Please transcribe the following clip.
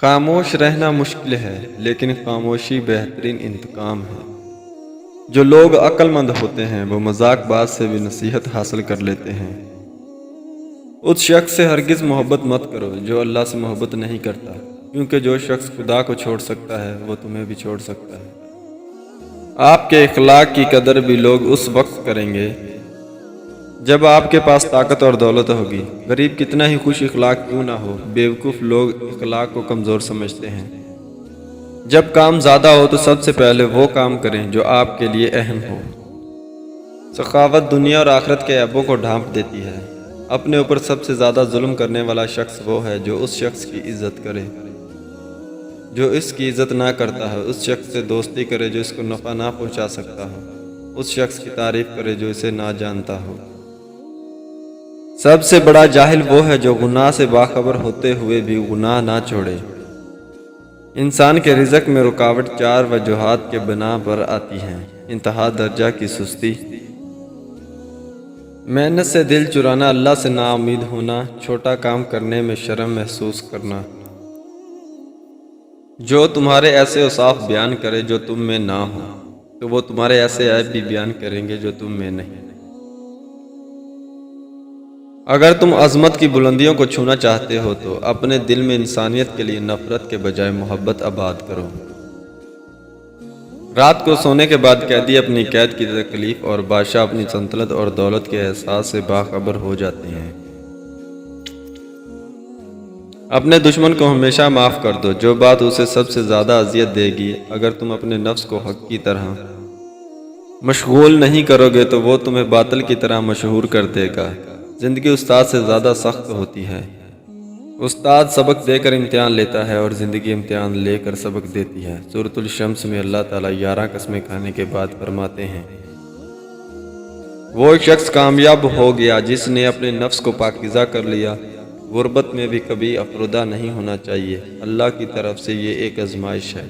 خاموش رہنا مشکل ہے لیکن خاموشی بہترین انتقام ہے۔ جو لوگ عقل مند ہوتے ہیں وہ مذاق باز سے بھی نصیحت حاصل کر لیتے ہیں۔ اس شخص سے ہرگز محبت مت کرو جو اللہ سے محبت نہیں کرتا، کیونکہ جو شخص خدا کو چھوڑ سکتا ہے وہ تمہیں بھی چھوڑ سکتا ہے۔ آپ کے اخلاق کی قدر بھی لوگ اس وقت کریں گے جب آپ کے پاس طاقت اور دولت ہوگی۔ غریب کتنا ہی خوش اخلاق کیوں نہ ہو، بیوقوف لوگ اخلاق کو کمزور سمجھتے ہیں۔ جب کام زیادہ ہو تو سب سے پہلے وہ کام کریں جو آپ کے لیے اہم ہو۔ سخاوت دنیا اور آخرت کے عیبوں کو ڈھانپ دیتی ہے۔ اپنے اوپر سب سے زیادہ ظلم کرنے والا شخص وہ ہے جو اس شخص کی عزت کرے جو اس کی عزت نہ کرتا ہے، اس شخص سے دوستی کرے جو اس کو نفع نہ پہنچا سکتا ہو، اس شخص کی تعریف کرے جو اسے نہ جانتا ہو۔ سب سے بڑا جاہل وہ ہے جو گناہ سے باخبر ہوتے ہوئے بھی گناہ نہ چھوڑے۔ انسان کے رزق میں رکاوٹ 4 وجوہات کے بنا پر آتی ہیں: انتہا درجہ کی سستی، محنت سے دل چرانا، اللہ سے نا امید ہونا، چھوٹا کام کرنے میں شرم محسوس کرنا۔ جو تمہارے ایسے اوصاف بیان کرے جو تم میں نہ ہو تو وہ تمہارے ایسے عیب بھی بیان کریں گے جو تم میں نہیں۔ اگر تم عظمت کی بلندیوں کو چھونا چاہتے ہو تو اپنے دل میں انسانیت کے لیے نفرت کے بجائے محبت آباد کرو۔ رات کو سونے کے بعد قیدی اپنی قید کی تکلیف اور بادشاہ اپنی سلطنت اور دولت کے احساس سے باخبر ہو جاتے ہیں۔ اپنے دشمن کو ہمیشہ معاف کر دو جو بات اسے سب سے زیادہ اذیت دے گی۔ اگر تم اپنے نفس کو حق کی طرح مشغول نہیں کرو گے تو وہ تمہیں باطل کی طرح مشہور کر دے گا۔ زندگی استاد سے زیادہ سخت ہوتی ہے۔ استاد سبق دے کر امتحان لیتا ہے اور زندگی امتحان لے کر سبق دیتی ہے۔ سورۃ الشمس میں اللہ تعالیٰ 11 قسمیں کھانے کے بعد فرماتے ہیں: وہ شخص کامیاب ہو گیا جس نے اپنے نفس کو پاکیزہ کر لیا۔ غربت میں بھی کبھی افسردہ نہیں ہونا چاہیے، اللہ کی طرف سے یہ ایک آزمائش ہے۔